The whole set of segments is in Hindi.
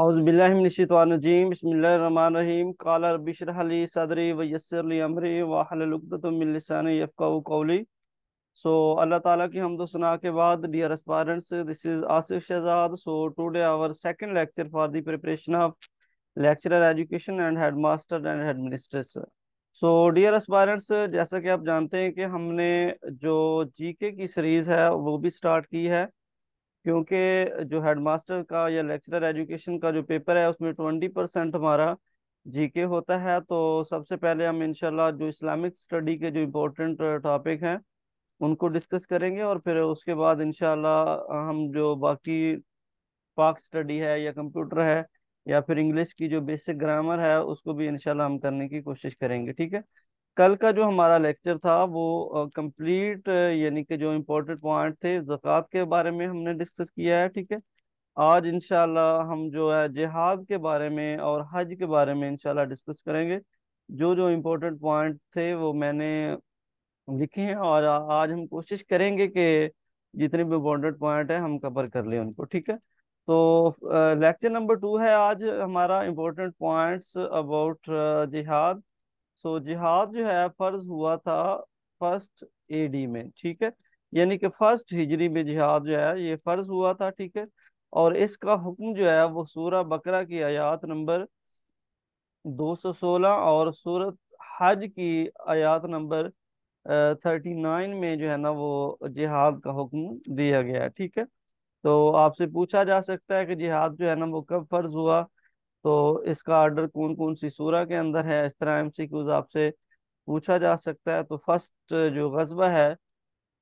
औज़ुबिल्लाहिमिनश्शैतानिर्रजीम बिस्मिल्लाहिर्रहमानिर्रहीम क़ाला रब्बि इश्रह ली सदरी व यस्सिर ली अमरी वहलुल उक़दतम मिन लिसानी यफ़क़हू क़ौली। सो अल्लाह ताला की हम्द व सना के बाद, dear aspirants, this is Asif Shahzad. So today our second lecture for the preparation of lecturer education and head master and administrator. So dear aspirants, जैसा कि आप जानते हैं कि हमने जो जीके की सीरीज है वो भी स्टार्ट की है, क्योंकि जो हेडमास्टर का या लेक्चरर एजुकेशन का जो पेपर है उसमें 20% हमारा जीके होता है। तो सबसे पहले हम इंशाल्लाह जो इस्लामिक स्टडी के जो इम्पोर्टेंट टॉपिक हैं उनको डिस्कस करेंगे, और फिर उसके बाद इंशाल्लाह हम जो बाकी पाक स्टडी है या कंप्यूटर है या फिर इंग्लिश की जो बेसिक ग्रामर है उसको भी इंशाल्लाह हम करने की कोशिश करेंगे। ठीक है। कल का जो हमारा लेक्चर था वो कंप्लीट, यानी कि जो इम्पोर्टेंट पॉइंट थे ज़कात के बारे में हमने डिस्कस किया है। ठीक है। आज इंशाल्लाह हम जो है जिहाद के बारे में और हज के बारे में इंशाल्लाह डिस्कस करेंगे। जो जो इम्पोर्टेंट पॉइंट थे वो मैंने लिखे हैं, और आज हम कोशिश करेंगे कि जितने भी इम्पोर्टेंट पॉइंट है हम कवर कर लें उनको। ठीक है। तो लेक्चर नंबर 2 है आज हमारा, इम्पोर्टेंट पॉइंट्स अबाउट जिहाद। सो जिहाद जो है फर्ज हुआ था फर्स्ट एडी में। ठीक है। यानी कि फर्स्ट हिजरी में जिहाद जो है ये फर्ज हुआ था। ठीक है। और इसका हुक्म जो है वो सूरह बकरा की आयत नंबर 216 और सूरत हज की आयत नंबर 39 में जो है ना वो जिहाद का हुक्म दिया गया है। ठीक है। तो आपसे पूछा जा सकता है कि जिहाद जो है ना वो कब फर्ज हुआ, तो इसका ऑर्डर कौन कौन सी सूरह के अंदर है, इस तरह एमसीक्यूज आपसे पूछा जा सकता है। तो फर्स्ट जो गजवा है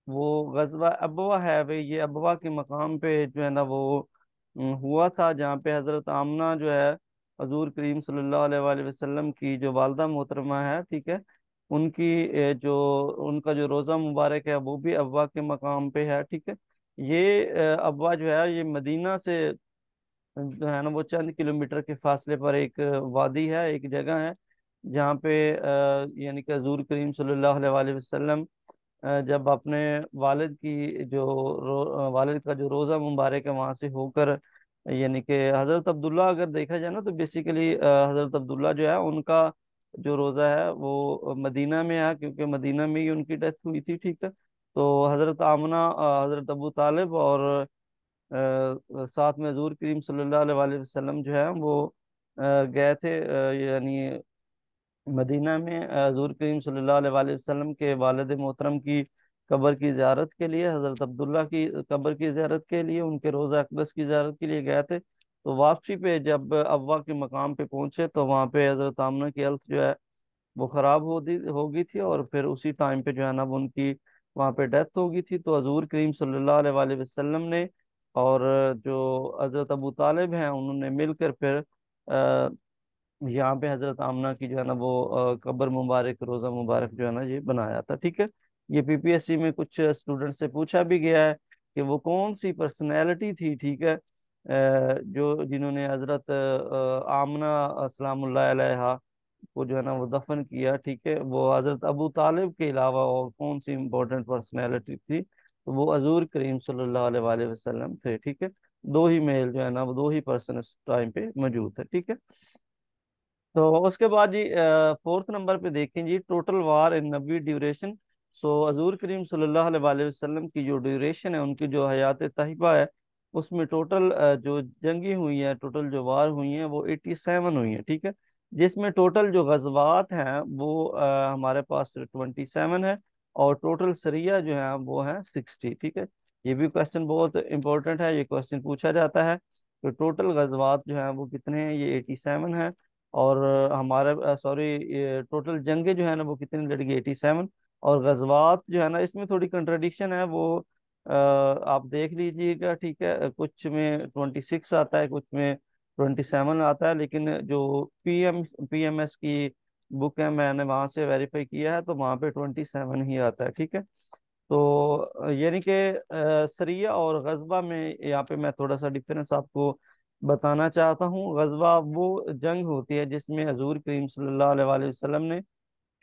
वो गजवा अबवा है भाई। ये अबवा के मकाम पे जो है ना वो हुआ था, जहाँ पे हजरत आमना जो है हजूर करीम सल्लल्लाहु अलैहि वसल्लम की जो वालदा मोहतरमा है, ठीक है, उनकी जो उनका जो रोज़ा मुबारक है वो भी अबवा के मकाम पे है। ठीक है। ये अबवा जो है ये मदीना से जो है ना वो चंद किलोमीटर के फासले पर एक वादी है, एक जगह है, जहाँ पे यानी कि हजूर करीम सल्लल्लाहु अलैहि वसल्लम जब अपने वालिद की जो वालिद का जो रोज़ा मुबारक है वहाँ से होकर, यानी कि हज़रत अब्दुल्ला, अगर देखा जाए ना तो बेसिकली हज़रत अब्दुल्ला जो है उनका जो रोज़ा है वो मदीना में है, क्योंकि मदीना में ही उनकी डेथ हुई थी। ठीक है। तो हज़रत आमना, हज़रत अबू तालिब और साथ में हजूर करीम सल्लल्लाहु अलैहि वसल्लम जो है वो गए थे, यानी मदीना में हजूर करीम सल्लल्लाहु अलैहि वसल्लम के वालिद मोहतरम की कब्र की ज़ियारत के लिए, हज़रत अब्दुल्ला की कब्र की ज़ियारत के लिए, उनके रोज़ा अक़दस की ज़ियारत के लिए गए थे। तो वापसी पे जब अव्वा के मकाम पे पहुंचे तो वहाँ पे हज़रत आमना की हेल्थ जो है वो ख़राब हो गई थी, और फिर उसी टाइम पे जो है ना वो उनकी वहाँ पे डेथ हो गई थी। तो हजूर करीम सल्लल्लाहु अलैहि वसल्लम ने और जो हज़रत अबू तालिब हैं उन्होंने मिलकर फिर यहाँ पे हजरत आमना की जो है ना वो कब्र मुबारक, रोज़ा मुबारक जो है ना ये बनाया था। ठीक है। ये पीपीएससी में कुछ स्टूडेंट से पूछा भी गया है कि वो कौन सी पर्सनैलिटी थी, ठीक है, जो जिन्होंने हजरत आमना अस्सलामुल्लाह अलैहा को जो है ना वो दफन किया। ठीक है। वो हजरत अबू तालिब के अलावा और कौन सी इंपॉर्टेंट पर्सनैलिटी थी, तो वो हजूर करीम सल्लल्लाहु अलैहि वसल्लम थे। ठीक है। दो ही मेल जो है ना वो दो ही पर्सन इस टाइम पे मौजूद है। ठीक है। तो उसके बाद जी फोर्थ नंबर पे देखें जी, टोटल वार इन नबी ड्यूरेशन। सो हजूर करीम सल्लल्लाहु अलैहि वसल्लम की जो ड्यूरेशन है, उनकी जो हयात तहिबा है, उसमें टोटल जो जंगी हुई है, टोटल जो वार हुई हैं वो 87 हुई हैं। ठीक है। जिसमें टोटल जो गजवात हैं वो हमारे पास 27 है, और टोटल सरिया जो है वो है 60। ठीक है। ये भी क्वेश्चन बहुत इंपॉर्टेंट है, ये क्वेश्चन पूछा जाता है। तो टोटल गजवात जो है वो कितने हैं, ये 87 है। और हमारे सॉरी, ये टोटल जंगे जो है ना वो कितनी लड़की 87। और गजवात जो है ना इसमें थोड़ी कंट्रडिक्शन है, वो आप देख लीजिएगा। ठीक है। कुछ में 26 आता है, कुछ में 27 आता है, लेकिन जो पीएमएस की बुक है मैंने वहां से वेरीफाई किया है तो वहां पे 27 ही आता है। ठीक है। तो यानी कि सरिया और गजबा में यहाँ पे मैं थोड़ा सा डिफरेंस आपको बताना चाहता हूँ। गजबा वो जंग होती है जिसमें हजूर करीम सल्लल्लाहु अलैहि वसल्लम ने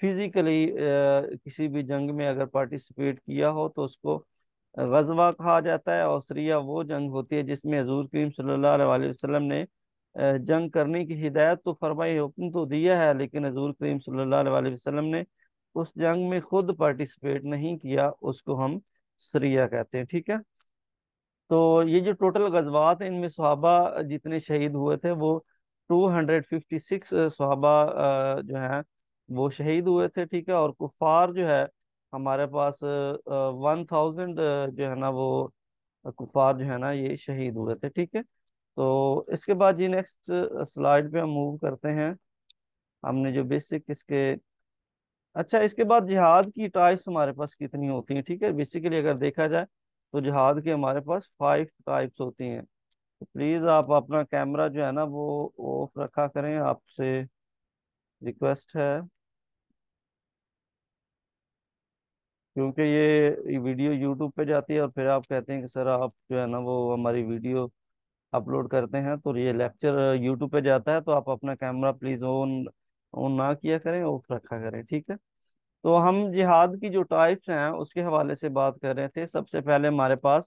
फिजिकली किसी भी जंग में अगर पार्टिसिपेट किया हो तो उसको गजवा कहा जाता है। और सरिया वो जंग होती है जिसमें हजूर करीम सल्लल्लाहु अलैहि वसल्लम ने जंग करने की हिदायत तो फरमाई, हुक्म तो दिया है, लेकिन हजूर करीम सल्लल्लाहु अलैहि वसल्लम ने उस जंग में खुद पार्टिसिपेट नहीं किया, उसको हम सरिया कहते हैं। ठीक है। तो ये जो टोटल गजवात हैं, इनमें सहाबा जितने शहीद हुए थे वो 256 सहाबा जो हैं वो शहीद हुए थे। ठीक है। और कुफार जो है हमारे पास 1000 जो है ना वो कुफार जो है ना ये शहीद हुए थे। ठीक है। तो इसके बाद जी नेक्स्ट स्लाइड पे हम मूव करते हैं। हमने जो बेसिक इसके, अच्छा इसके बाद जिहाद की टाइप्स हमारे पास कितनी होती हैं। ठीक है। बेसिकली अगर देखा जाए तो जिहाद के हमारे पास 5 टाइप्स होती हैं। तो प्लीज आप अपना कैमरा जो है ना वो ऑफ रखा करें, आपसे रिक्वेस्ट है, क्योंकि ये वीडियो यूट्यूब पे जाती है और फिर आप कहते हैं कि सर आप जो है ना वो हमारी वीडियो अपलोड करते हैं तो ये लेक्चर यूट्यूब पे जाता है, तो आप अपना कैमरा प्लीज ऑन ऑन ना किया करें, ऑफ रखा करें। ठीक है। तो हम जिहाद की जो टाइप्स हैं उसके हवाले से बात कर रहे थे। सबसे पहले हमारे पास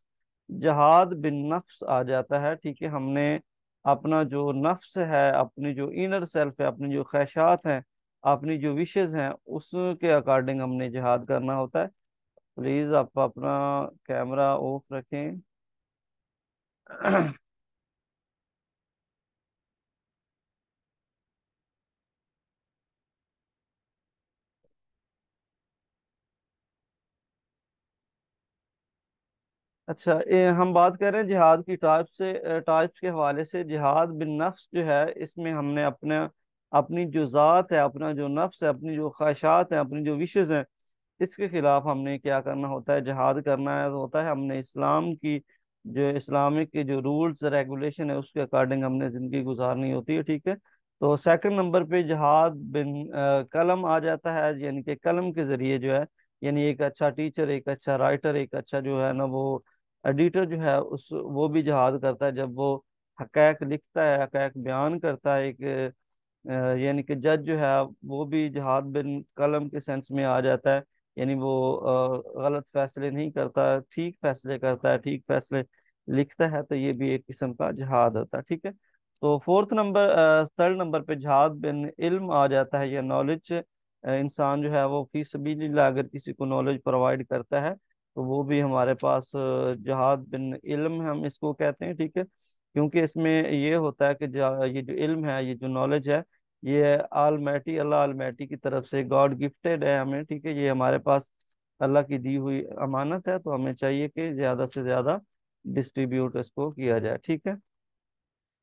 जिहाद बिन नफ्स आ जाता है। ठीक है। हमने अपना जो नफ्स है, अपनी जो इनर सेल्फ है, अपनी जो ख्वाहिशात हैं, अपनी जो विशेस हैं, उसके अकॉर्डिंग हमने जिहाद करना होता है। प्लीज आप अपना कैमरा ऑफ रखें। अच्छा, हम बात कर रहे हैं जिहाद की टाइप्स के हवाले से। जिहाद बिन नफ्स जो है इसमें हमने अपने अपनी जो ज़ात है, अपना जो नफ्स है, अपनी जो ख्वाहिशात हैं, अपनी जो विशेस हैं, इसके खिलाफ हमने क्या करना होता है, जिहाद करना है होता है। हमने इस्लाम की जो इस्लामिक के जो रूल्स रेगुलेशन है उसके अकॉर्डिंग हमने ज़िंदगी गुजारनी होती है। ठीक है। तो सेकंड नंबर पे जिहाद बिन कलम आ जाता है, यानी कि कलम के ज़रिए जो है, यानी एक अच्छा टीचर, एक अच्छा राइटर, एक अच्छा जो है ना वो एडिटर जो है उस वो भी जिहाद करता है जब वो हकैक लिखता है, हकैक बयान करता है। एक यानी कि जज जो है वो भी जिहाद बिन कलम के सेंस में आ जाता है, यानी वो गलत फैसले नहीं करता, ठीक फैसले करता है, ठीक फैसले लिखता है। तो ये भी एक किस्म का जिहाद होता है। ठीक है। तो थर्ड नंबर पे जिहाद बिन इल्म आ जाता है, या नॉलेज। इंसान जो है वो फी सबीलिल्लाह अगर किसी को नॉलेज प्रोवाइड करता है तो वो भी हमारे पास जिहाद बिन इल्म हम इसको कहते हैं। ठीक है। क्योंकि इसमें ये होता है कि ये जो इल्म है, ये जो नॉलेज है, ये आलमैटी अल्लाह आलमैटी की तरफ से गॉड गिफ्टेड है हमें। ठीक है। ये हमारे पास अल्लाह की दी हुई अमानत है, तो हमें चाहिए कि ज़्यादा से ज़्यादा डिस्ट्रीब्यूट इसको किया जाए। ठीक है।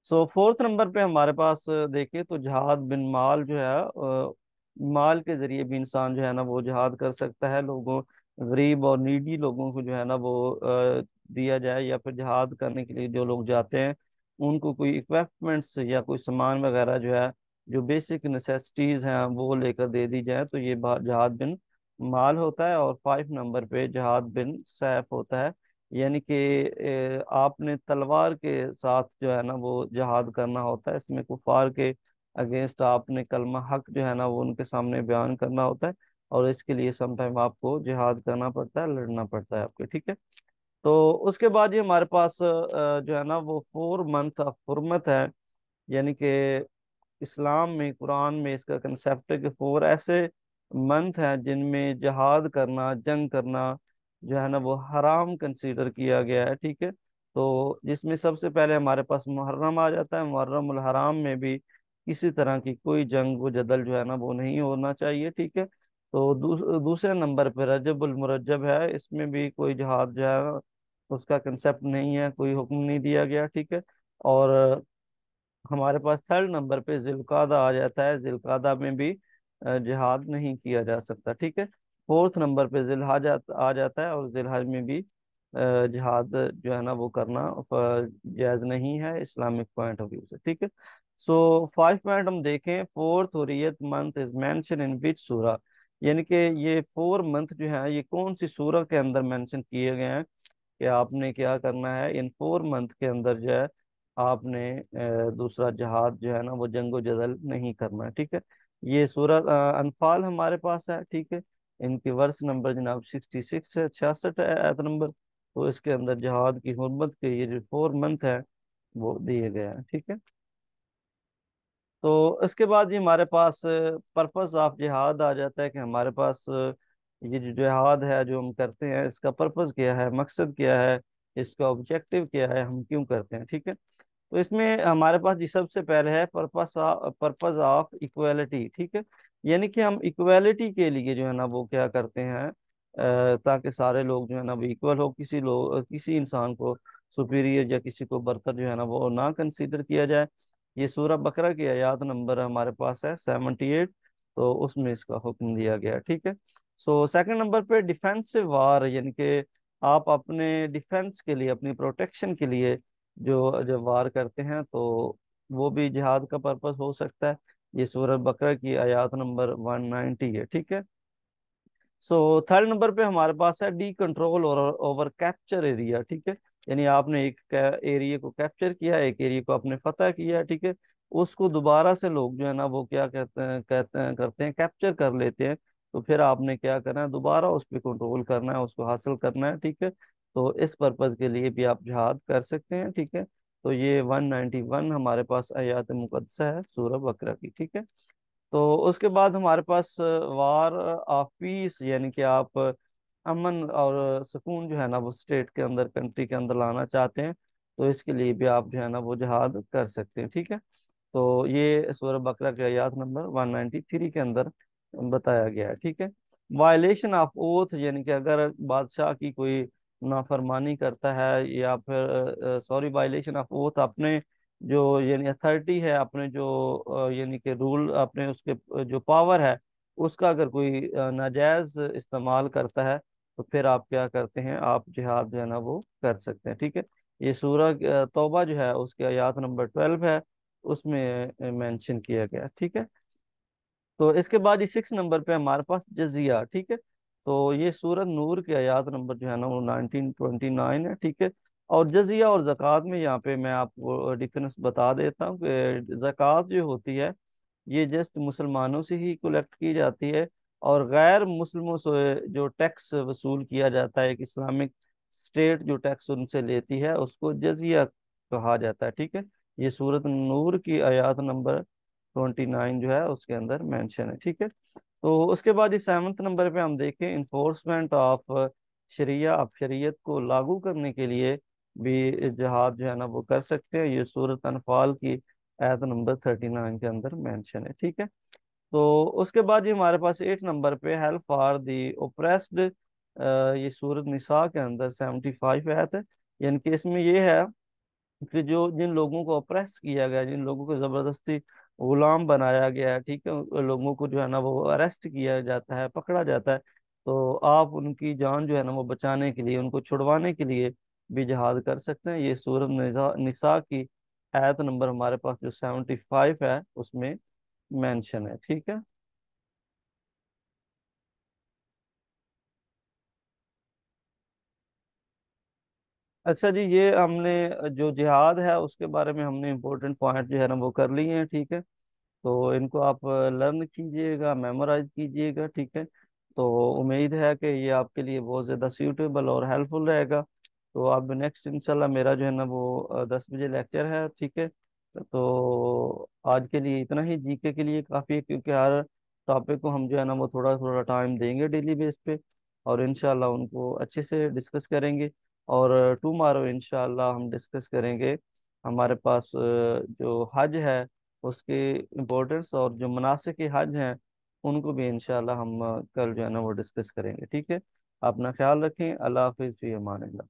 सो फोर्थ नंबर पे हमारे पास देखें तो जिहाद बिन माल जो है, माल के जरिए भी इंसान जो है ना वो जिहाद कर सकता है। लोगों, गरीब और नीडी लोगों को जो है ना वो दिया जाए, या फिर जिहाद करने के लिए जो लोग जाते हैं उनको कोई इक्विपमेंट्स या कोई सामान वगैरह जो है, जो बेसिक नेसेसिटीज हैं वो लेकर दे दी जाए, तो ये जिहाद बिन माल होता है। और 5 नंबर पे जिहाद बिन सैफ होता है, यानी कि आपने तलवार के साथ जो है ना वो जिहाद करना होता है। इसमें कुफार के अगेंस्ट आपने कलमा हक जो है ना वो उनके सामने बयान करना होता है, और इसके लिए समटाइम आपको जिहाद करना पड़ता है, लड़ना पड़ता है आपके। ठीक है। तो उसके बाद ये हमारे पास जो है ना वो 4 मंथ ऑफ हुर्मत है, यानी कि इस्लाम में, कुरान में इसका कंसेप्ट है कि 4 ऐसे मंथ हैं जिनमें जिहाद करना, जंग करना जो है ना वो हराम कंसीडर किया गया है। ठीक है। तो जिसमें सबसे पहले हमारे पास मुहर्रम आ जाता है। मुहर्रम उल हराम में भी किसी तरह की कोई जंग व जदल जो है ना वो नहीं होना चाहिए। ठीक है। तो दूसरे नंबर पर रजब उल मुरज्जब है, इसमें भी कोई जिहाद जो है उसका कंसेप्ट नहीं है, कोई हुक्म नहीं दिया गया। ठीक है। और हमारे पास थर्ड नंबर पे जिलकादा आ जाता है, जिलकादा में भी जिहाद नहीं किया जा सकता। ठीक है। फोर्थ नंबर पे जिलहज आ जाता है, और जिलहज में भी जिहाद जो है ना वो करना जायज नहीं है इस्लामिक पॉइंट ऑफ व्यू से। ठीक है। सो 5 पॉइंट हम देखें। फोर्थ हुर्रियत month is mention in which सूरा, यानी कि ये 4 मंथ जो है ये कौन सी सूरह के अंदर मेंशन किए गए हैं, कि आपने क्या करना है इन 4 मंथ के अंदर जो है आपने दूसरा जहाद जो है ना वो जंगो जदल नहीं करना है। ठीक है। ये सूरत अनफाल हमारे पास है। ठीक है। इनके वर्स नंबर जनाब 66 है, 66 है आयत नंबर। तो इसके अंदर जहाद की हुर्मत के ये जो 4 मंथ है वो दिए गए हैं। ठीक है। तो इसके बाद ये हमारे पास पर्पस ऑफ जिहाद आ जाता है कि हमारे पास ये जो जिहाद है जो हम करते हैं, इसका पर्पस क्या है, मकसद क्या है, इसका ऑब्जेक्टिव क्या है, हम क्यों करते हैं। ठीक है। तो इसमें हमारे पास जी सबसे पहले है पर्पस ऑफ इक्वालिटी। ठीक है। यानी कि हम इक्वालिटी के लिए जो है ना वो क्या करते हैं, ताकि सारे लोग जो है ना वो इक्वल हो, किसी इंसान को सुपीरियर या किसी को बरतर जो है ना वो ना कंसीडर किया जाए। ये सूरह बकरा की आयत नंबर हमारे पास है 78। तो उसमें इसका हुक्म दिया गया है। ठीक है। सो सेकंड नंबर पे डिफेंसिव वार, यानी कि आप अपने डिफेंस के लिए, अपनी प्रोटेक्शन के लिए जो जब वार करते हैं, तो वो भी जिहाद का पर्पस हो सकता है। ये सूरह बकरा की आयत नंबर 190 है। ठीक है। सो थर्ड नंबर पे हमारे पास है डी कंट्रोल और ओवर कैप्चर एरिया। ठीक है। यानी आपने एक एरिया को कैप्चर किया, एक एरिया को आपने फतह किया। ठीक है। उसको दोबारा से लोग जो है ना वो क्या करते हैं, कैप्चर कर लेते हैं। तो फिर आपने क्या करना है, दोबारा उस पर कंट्रोल करना है, उसको हासिल करना है। ठीक है। तो इस पर्पज के लिए भी आप जिहाद कर सकते हैं। ठीक है। तो ये 191 हमारे पास आयत मुकद्दसा है सूरह बकरा की। ठीक है। तो उसके बाद हमारे पास वार ऑफ पीस, यानी कि आप अमन और सुकून जो है ना वो स्टेट के अंदर, कंट्री के अंदर लाना चाहते हैं। तो इसके लिए भी आप जो है ना वो जिहाद कर सकते हैं। ठीक है। तो ये सूरह बकरा के आयत नंबर 193 के अंदर बताया गया है। ठीक है। वायलेशन ऑफ ओथ, यानी कि अगर बादशाह की कोई नाफरमानी करता है, या फिर सॉरी, वायलेशन ऑफ ओथ, अपने जो यानी अथॉरिटी है, अपने जो यानी कि रूल, अपने उसके जो पावर है, उसका अगर कोई नाजायज इस्तेमाल करता है, तो फिर आप क्या करते हैं, आप जिहाद जो है ना वो कर सकते हैं। ठीक है। ये सूरह तौबा जो है उसके आयत नंबर 12 है, उसमें मेंशन किया गया। ठीक है। तो इसके बाद ये 6 नंबर पे हमारे पास जजिया। ठीक है। तो ये सूरत नूर की आयत नंबर जो है ना वो 1929 है। ठीक है। और जजिया और ज़कात में यहाँ पे मैं आपको डिफरेंस बता देता हूँ कि ज़कात जो होती है ये जस्ट मुसलमानों से ही कलेक्ट की जाती है, और गैर मुस्लिमों से जो टैक्स वसूल किया जाता है, एक इस्लामिक स्टेट जो टैक्स उनसे लेती है उसको जजिया कहा जाता है। ठीक है। ये सूरत नूर की आयत नंबर 29 जो है उसके अंदर मेंशन है। ठीक है। तो उसके बाद इस 7 नंबर पे हम देखें इन्फोर्समेंट ऑफ शरिया, आप शरीयत को लागू करने के लिए भी जिहाद जो है ना वो कर सकते हैं। ये सूरत अनफाल की आयत नंबर 39 के अंदर मेंशन है। ठीक है। तो उसके बाद ये हमारे पास 8 नंबर पे हेल्प फॉर दी ओप्रेस्ड, ये सूरत निसा के अंदर 75 आयत है। यानी कि इसमें ये है कि जो जिन लोगों को अप्रेस किया गया, जिन लोगों को जबरदस्ती गुलाम बनाया गया है, ठीक है, उन लोगों को जो है ना वो अरेस्ट किया जाता है, पकड़ा जाता है। तो आप उनकी जान जो है ना वो बचाने के लिए, उनको छुड़वाने के लिए भी जिहाद कर सकते हैं। ये सूरत निसा की आयत नंबर हमारे पास जो 75 है उसमें मेंशन है। ठीक है। अच्छा जी, ये हमने जो जिहाद है उसके बारे में हमने इम्पोर्टेंट पॉइंट जो है ना वो कर लिए हैं। ठीक है। तो इनको आप लर्न कीजिएगा, मेमोराइज कीजिएगा। ठीक है। तो उम्मीद है कि ये आपके लिए बहुत ज़्यादा सूटेबल और हेल्पफुल रहेगा। तो अब नेक्स्ट इंशाल्लाह मेरा जो है ना वो 10 बजे लेक्चर है। ठीक है। तो आज के लिए इतना ही, जीके के लिए काफ़ी है, क्योंकि हर टॉपिक को हम जो है ना वो थोड़ा थोड़ा टाइम देंगे डेली बेस पे, और इंशाल्लाह उनको अच्छे से डिस्कस करेंगे। और टुमारो इंशाल्लाह हम डिस्कस करेंगे हमारे पास जो हज है उसके इम्पोर्टेंस, और जो मनासिक हज हैं उनको भी इंशाल्लाह हम कल जो है ना वो डिस्कस करेंगे। ठीक है। अपना ख्याल रखें। अल्लाह हाफिज़, फी अमान अल्लाह।